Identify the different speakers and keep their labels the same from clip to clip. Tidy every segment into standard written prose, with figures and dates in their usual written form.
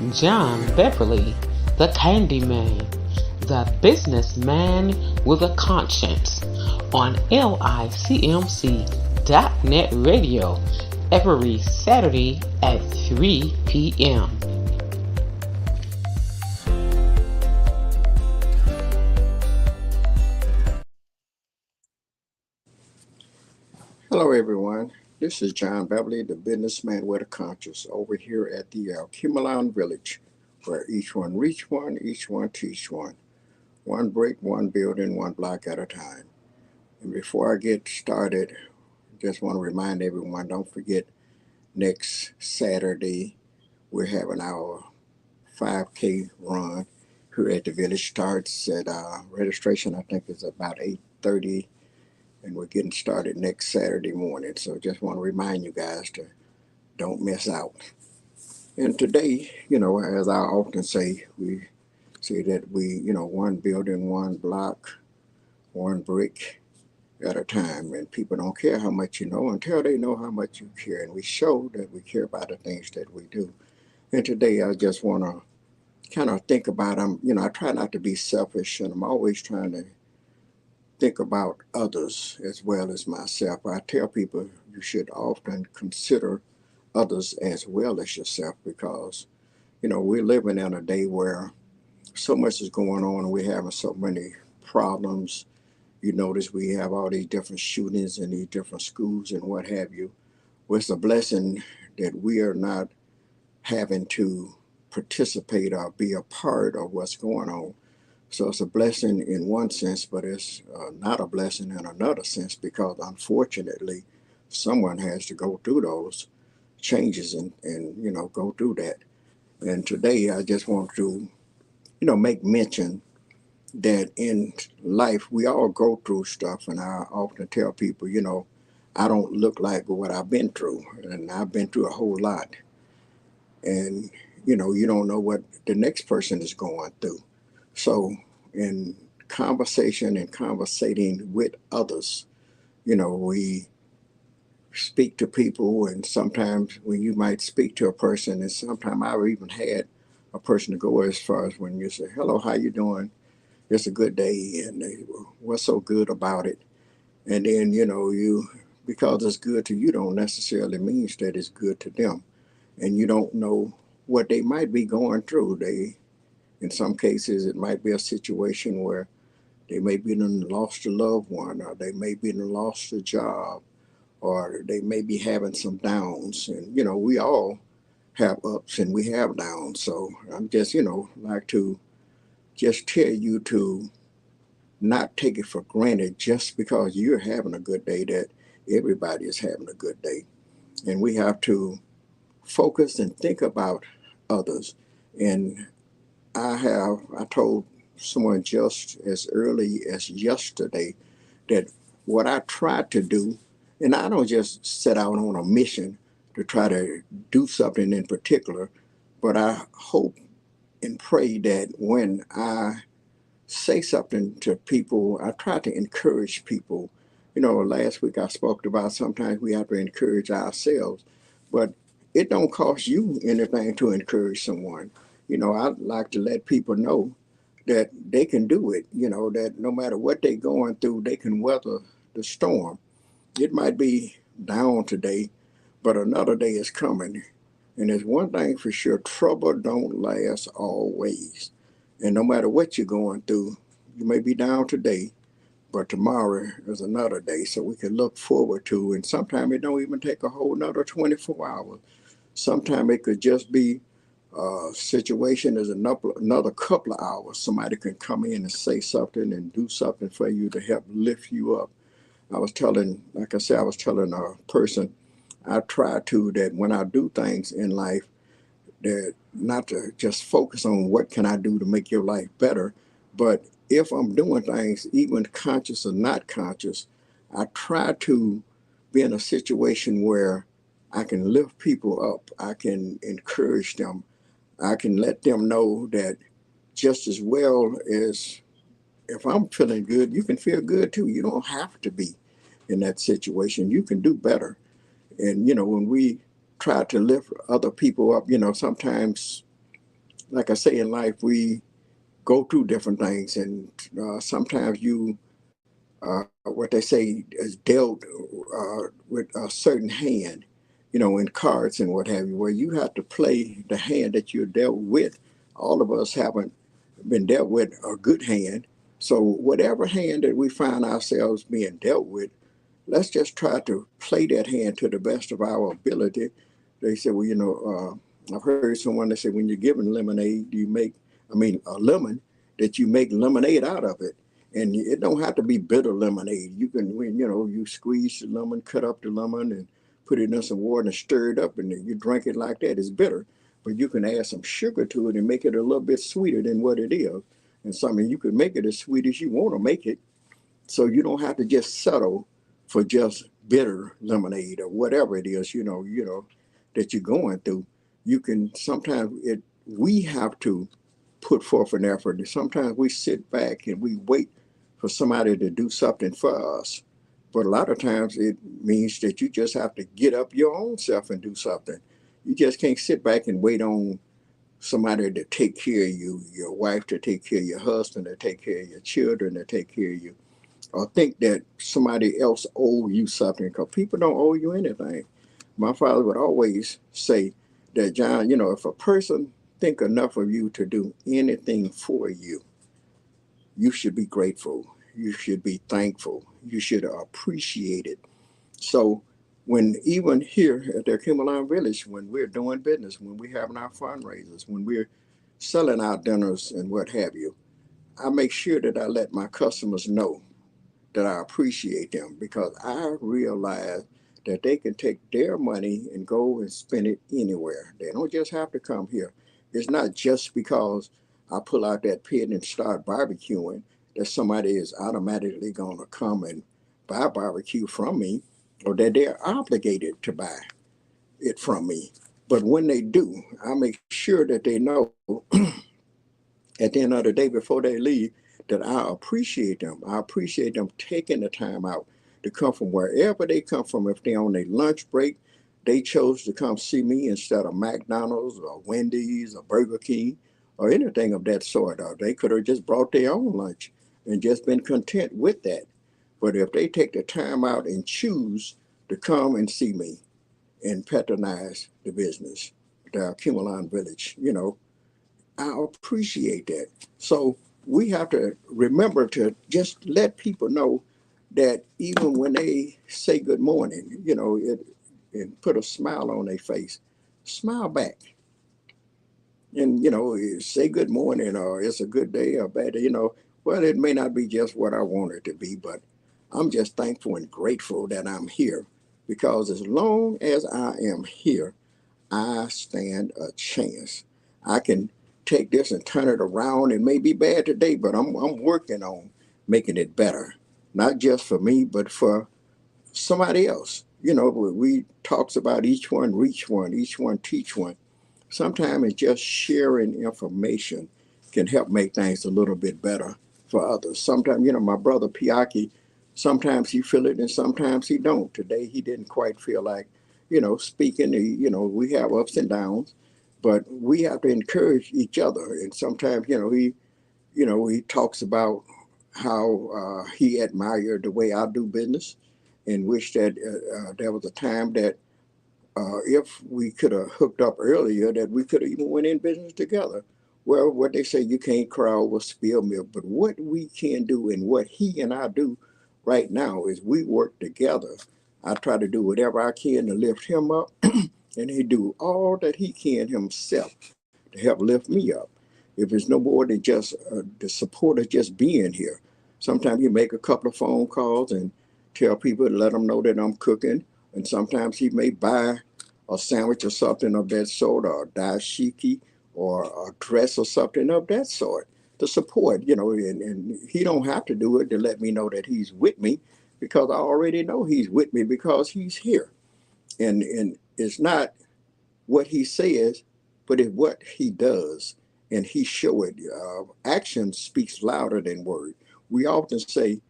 Speaker 1: John Beverly, the Candyman, the businessman with a conscience, on LICMC.net radio every Saturday at 3 p.m.
Speaker 2: Hello, everyone. This is John Beverly, the businessman with a conscience, over here at the Kimalan Village, where each one reach one, each one teach one. One brick, one building, one block at a time. And before I get started, just want to remind everyone, don't forget next Saturday we're having our 5K run here at the village. Starts at registration, I think, is about 8:30, and we're getting started next Saturday morning. So just want to remind you guys to don't miss out. And today, as I often say, we say that one building, one block, one brick at a time. And people don't care how much you know until they know how much you care. And we show that we care about the things that we do. And today, I just want to kind of think about, I try not to be selfish, and I'm always trying to think about others as well as myself. I tell people you should often consider others as well as yourself, because we're living in a day where so much is going on and we're having so many problems. You notice we have all these different shootings in these different schools and what have you. Well, it's a blessing that we are not having to participate or be a part of what's going on. So it's a blessing in one sense, but it's not a blessing in another sense, because unfortunately someone has to go through those changes and go through that. And today I just want to, make mention that in life we all go through stuff. And I often tell people, I don't look like what I've been through. And I've been through a whole lot. And, you don't know what the next person is going through. So in conversation and conversating with others, we speak to people, and sometimes when you might speak to a person, and sometimes I've even had a person to go as far as when you say, hello, how you doing? It's a good day, and they, what's so good about it? And then, you, because it's good to you don't necessarily means that it's good to them. And you don't know what they might be going through. In some cases, it might be a situation where they may be lost a loved one, or they may be lost a job, or they may be having some downs. And, we all have ups and we have downs. So I'm just, like to just tell you to not take it for granted just because you're having a good day that everybody is having a good day. And we have to focus and think about others. And I told someone just as early as yesterday that what I try to do, and I don't just set out on a mission to try to do something in particular, but I hope and pray that when I say something to people, I try to encourage people. Last week I spoke about sometimes we have to encourage ourselves, but it don't cost you anything to encourage someone. I like to let people know that they can do it, that no matter what they're going through, they can weather the storm. It might be down today, but another day is coming. And there's one thing for sure, trouble don't last always. And no matter what you're going through, you may be down today, but tomorrow is another day. So we can look forward to, and sometimes it don't even take a whole another 24 hours. Sometimes it could just be a situation is another couple of hours. Somebody can come in and say something and do something for you to help lift you up. Like I said, I was telling a person, I try to, that when I do things in life, that not to just focus on what can I do to make your life better, but if I'm doing things, even conscious or not conscious, I try to be in a situation where I can lift people up, I can encourage them, I can let them know that just as well as if I'm feeling good, you can feel good too. You don't have to be in that situation. You can do better. And, when we try to lift other people up, sometimes like I say in life, we go through different things, and sometimes you, what they say, is dealt with a certain hand, in cards and what have you, where you have to play the hand that you're dealt with. All of us haven't been dealt with a good hand. So, whatever hand that we find ourselves being dealt with, let's just try to play that hand to the best of our ability. They said, well, I've heard someone that said when you're given lemonade, a lemon, that you make lemonade out of it. And it don't have to be bitter lemonade. You can, you squeeze the lemon, cut up the lemon, and put it in some water and stir it up, and you drink it like that. It's bitter, but you can add some sugar to it and make it a little bit sweeter than what it is. And something you can make it as sweet as you want to make it, so you don't have to just settle for just bitter lemonade or whatever it is, that you're going through. You can sometimes it we have to put forth an effort. And sometimes we sit back and we wait for somebody to do something for us. But a lot of times it means that you just have to get up your own self and do something. You just can't sit back and wait on somebody to take care of you, your wife to take care of your husband, to take care of your children, to take care of you, or think that somebody else owe you something, because people don't owe you anything. My father would always say that, John, if a person think enough of you to do anything for you, you should be grateful. You should be thankful. You should appreciate it. So when even here at the Kimberline Village, when we're doing business, when we're having our fundraisers, when we're selling our dinners and what have you, I make sure that I let my customers know that I appreciate them, because I realize that they can take their money and go and spend it anywhere. They don't just have to come here. It's not just because I pull out that pit and start barbecuing that somebody is automatically going to come and buy barbecue from me, or that they're obligated to buy it from me. But when they do, I make sure that they know at the end of the day before they leave that I appreciate them. I appreciate them taking the time out to come from wherever they come from. If they're on their lunch break, they chose to come see me instead of McDonald's or Wendy's or Burger King or anything of that sort. Or they could have just brought their own lunch and just been content with that. But if they take the time out and choose to come and see me and patronize the business, the Kimalan Village, I appreciate that. So we have to remember to just let people know that even when they say good morning, and put a smile on their face, smile back. And, say good morning, or it's a good day or bad day, well, it may not be just what I want it to be, but I'm just thankful and grateful that I'm here, because as long as I am here, I stand a chance. I can take this and turn it around. It may be bad today, but I'm working on making it better, not just for me, but for somebody else. We talks about each one reach one, each one teach one. Sometimes it's just sharing information can help make things a little bit better for others. Sometimes, my brother Piaki, sometimes he feel it and sometimes he don't. Today he didn't quite feel like, speaking. We have ups and downs, but we have to encourage each other. And sometimes, he talks about how he admired the way I do business, and wish that there was a time that if we could have hooked up earlier, that we could have even went in business together. Well, what they say, you can't cry over spilled milk, but what we can do and what he and I do right now is we work together. I try to do whatever I can to lift him up, and he do all that he can himself to help lift me up. If it's no more than just the support of just being here. Sometimes you make a couple of phone calls and tell people to let them know that I'm cooking, and sometimes he may buy a sandwich or something of that sort, or a dashiki, or a dress or something of that sort to support, and he don't have to do it to let me know that he's with me, because I already know he's with me because he's here. And it's not what he says, but it's what he does, and he show it. Action speaks louder than word. We often say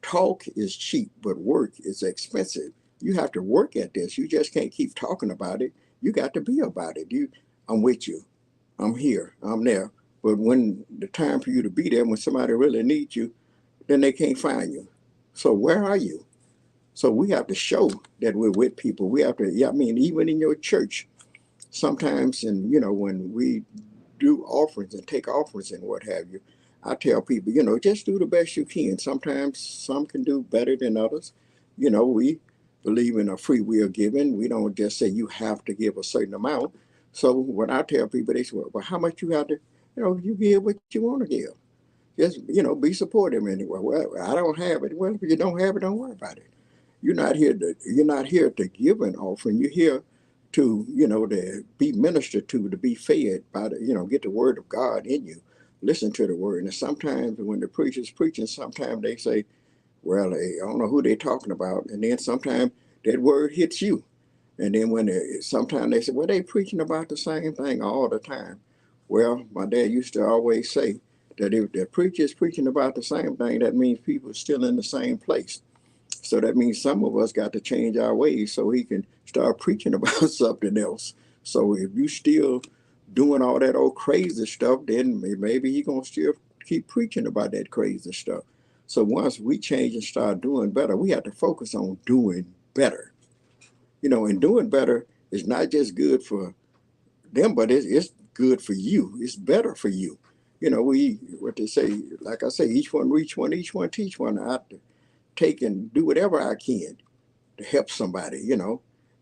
Speaker 2: talk is cheap, but work is expensive. You have to work at this. You just can't keep talking about it. You got to be about it. I'm with you. I'm here, I'm there. But when the time for you to be there, when somebody really needs you, then they can't find you. So where are you? So we have to show that we're with people. We have to, yeah, I mean, even in your church, sometimes, and when we do offerings and take offerings and what have you, I tell people, just do the best you can. Sometimes some can do better than others. We believe in a free will giving. We don't just say you have to give a certain amount. So when I tell people, they say, well, how much you have to, you give what you want to give. Just, be supportive anyway. Well, I don't have it. Well, if you don't have it, don't worry about it. You're not here to give an offering. You're here to to be ministered to be fed by the get the word of God in you. Listen to the word. And sometimes when the preacher's preaching, sometimes they say, well, I don't know who they're talking about. And then sometimes that word hits you. And then sometimes they say, well, they preaching about the same thing all the time. Well, my dad used to always say that if the preacher is preaching about the same thing, that means people are still in the same place. So that means some of us got to change our ways so he can start preaching about something else. So if you still doing all that old crazy stuff, then maybe he gonna still keep preaching about that crazy stuff. So once we change and start doing better, we have to focus on doing better. And doing better is not just good for them, but it's good for you. It's better for you. We what they say, like I say, each one reach one, each one teach one. I take and do whatever I can to help somebody.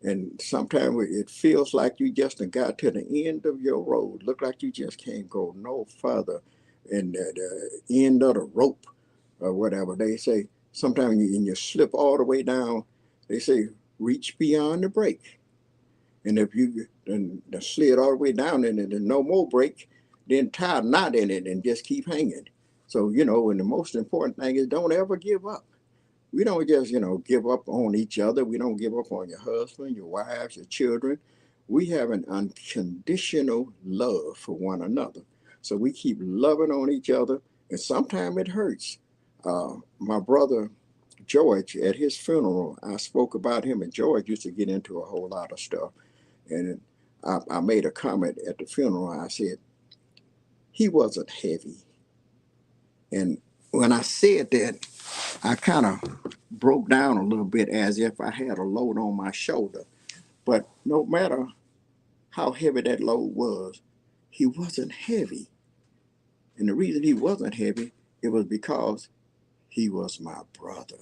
Speaker 2: And sometimes it feels like you just got to the end of your road. Look like you just can't go no further. And the end of the rope or whatever. They say sometimes you slip all the way down. They say reach beyond the break. And if you then slid all the way down and there's no more break, then tie a knot in it and just keep hanging. So, and the most important thing is don't ever give up. We don't just, give up on each other. We don't give up on your husband, your wives, your children. We have an unconditional love for one another. So we keep loving on each other, and sometimes it hurts. My brother George, at his funeral, I spoke about him, and George used to get into a whole lot of stuff. And I made a comment at the funeral. I said, he wasn't heavy. And when I said that, I kind of broke down a little bit as if I had a load on my shoulder. But no matter how heavy that load was, he wasn't heavy. And the reason he wasn't heavy, it was because he was my brother.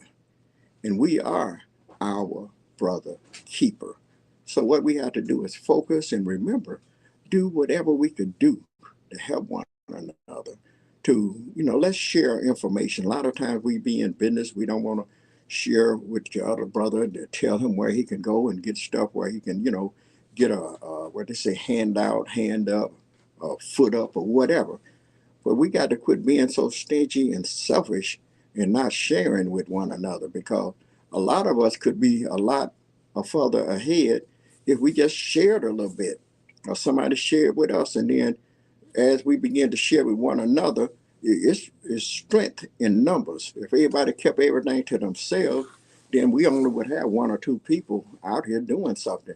Speaker 2: And we are our brother keeper. So what we have to do is focus and remember, do whatever we could do to help one another. Let's share information. A lot of times we be in business, we don't want to share with your other brother to tell him where he can go and get stuff where he can, get what they say, hand out, hand up, foot up, or whatever. But we got to quit being so stingy and selfish and not sharing with one another, because a lot of us could be a lot further ahead if we just shared a little bit or somebody shared with us. And then as we begin to share with one another, it's strength in numbers. If everybody kept everything to themselves, then we only would have one or two people out here doing something.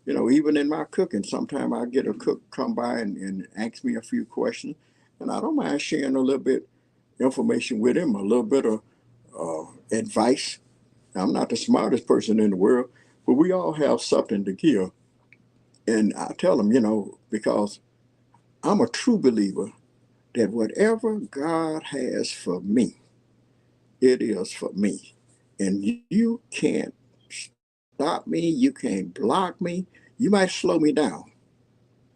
Speaker 2: Even in my cooking, sometimes I get a cook come by and ask me a few questions, and I don't mind sharing a little bit information with him, a little bit of advice. I'm not the smartest person in the world, but we all have something to give. And I tell them, because I'm a true believer that whatever God has for me, it is for me. And you can't stop me, you can't block me. You might slow me down,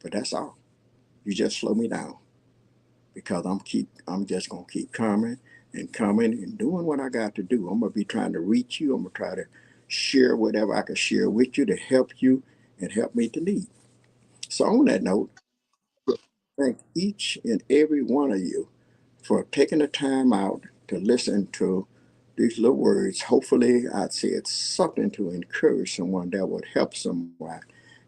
Speaker 2: but that's all. You just slow me down, because I'm just gonna keep coming and doing what I got to do. I'm gonna be trying to reach you. I'm gonna try to share whatever I can share with you to help you and help me to lead. So on that note, thank each and every one of you for taking the time out to listen to these little words. Hopefully, I'd said something to encourage someone that would help someone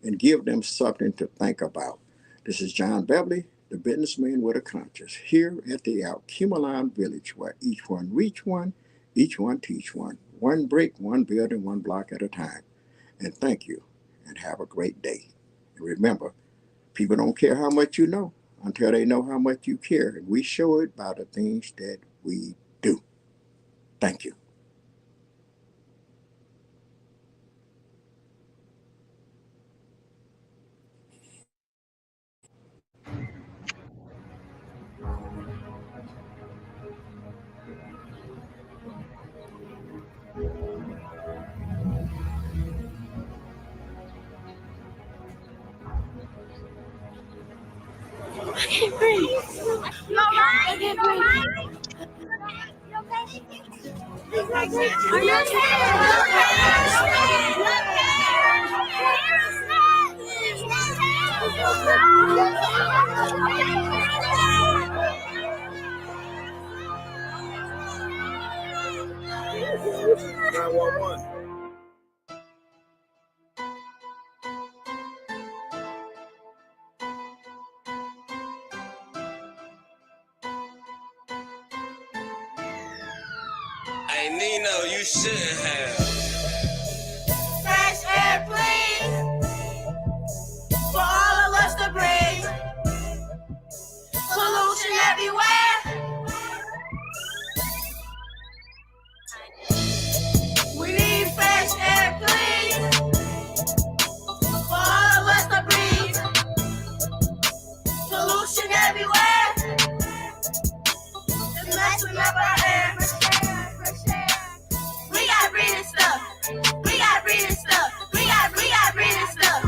Speaker 2: and give them something to think about. This is John Beverly, the businessman with a conscience, here at the Alkemalon Village, where each one reach one, each one teach one brick, one building, one block at a time. And thank you, and have a great day. And remember, people don't care how much you know, until they know how much you care. And we show it by the things that we do. Thank you.
Speaker 3: I can't breathe. You alright? I can't breathe. Are you okay? 911.
Speaker 4: Hey Nino, you shouldn't have.
Speaker 3: Fresh air, please, for all of us to breathe. Pollution everywhere. We need fresh air, please, for all of us to breathe. Pollution everywhere. It's messing up our air. We got breathing stuff. We got breathing stuff. We got breathing stuff.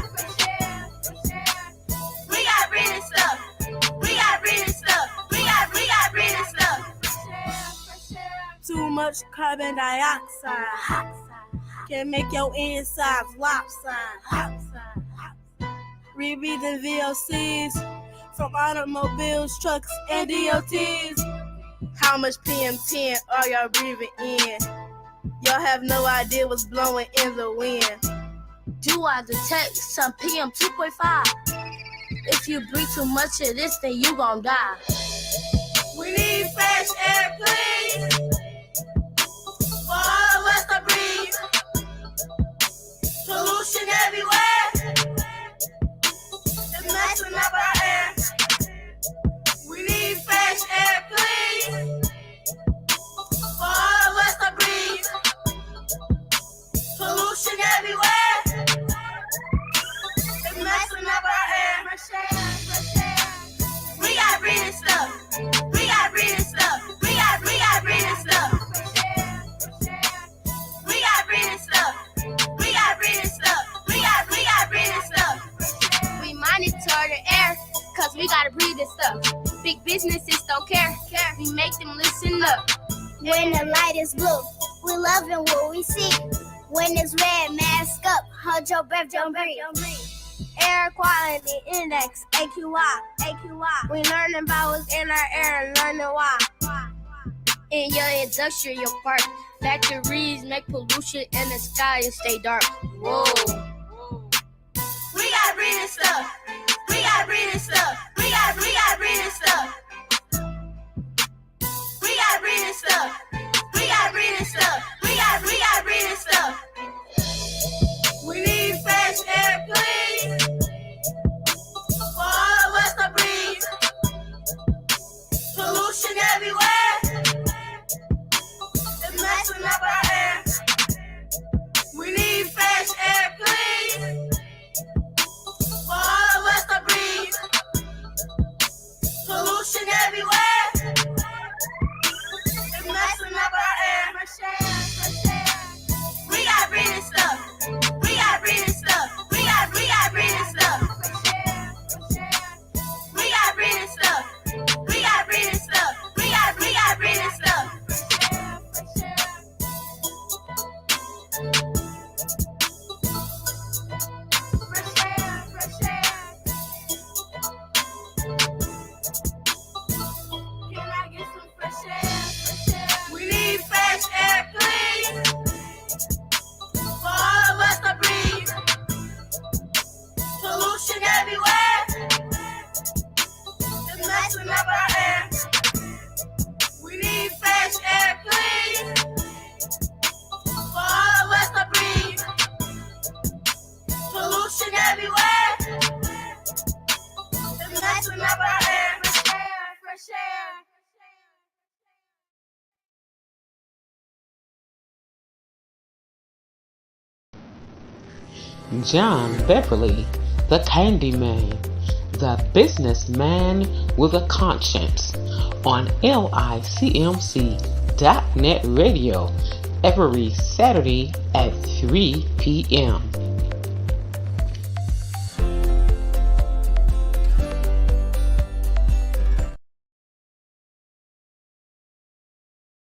Speaker 3: We got breathing stuff. We got breathing stuff. We got breathing stuff. Too much carbon dioxide can make your insides lopsided. Rebreathing VOCs from automobiles, trucks, and DOTs. How much PM10 are y'all breathing in? Y'all have no idea what's blowing in the wind. Do I detect some PM 2.5? If you breathe too much of this, then you gon' die. We need fresh air, please, for all of us to breathe. Pollution everywhere. It's messing up our air. We need fresh air, please, for all of us to breathe. Pollution everywhere. It's messing up our air. We got breathing stuff. We got breathing stuff. We got breathing stuff. We got breathing stuff. We got breathing stuff. We got breathing stuff. We monitor the air, cause we gotta breathe this stuff. Big businesses don't care. We make them listen up.
Speaker 5: When the light is blue, we loving what we see. When it's red, mask up, hold your breath, don't breathe. Air quality index, AQI. We learning about what's in our air and learning why.
Speaker 3: In your industrial park, factories make pollution and the sky and stay dark. Whoa.
Speaker 5: We got breathing stuff. We got breathing stuff. We got breathing stuff. We got breathing stuff. We got breathing stuff. We got breathing stuff. We need fresh air, please, for all of us to breathe. Pollution everywhere. It's messing up our air. We need fresh air, please.
Speaker 1: John Beverly, the Candyman, the businessman with a conscience, on LICMC.net radio every Saturday at 3 p.m.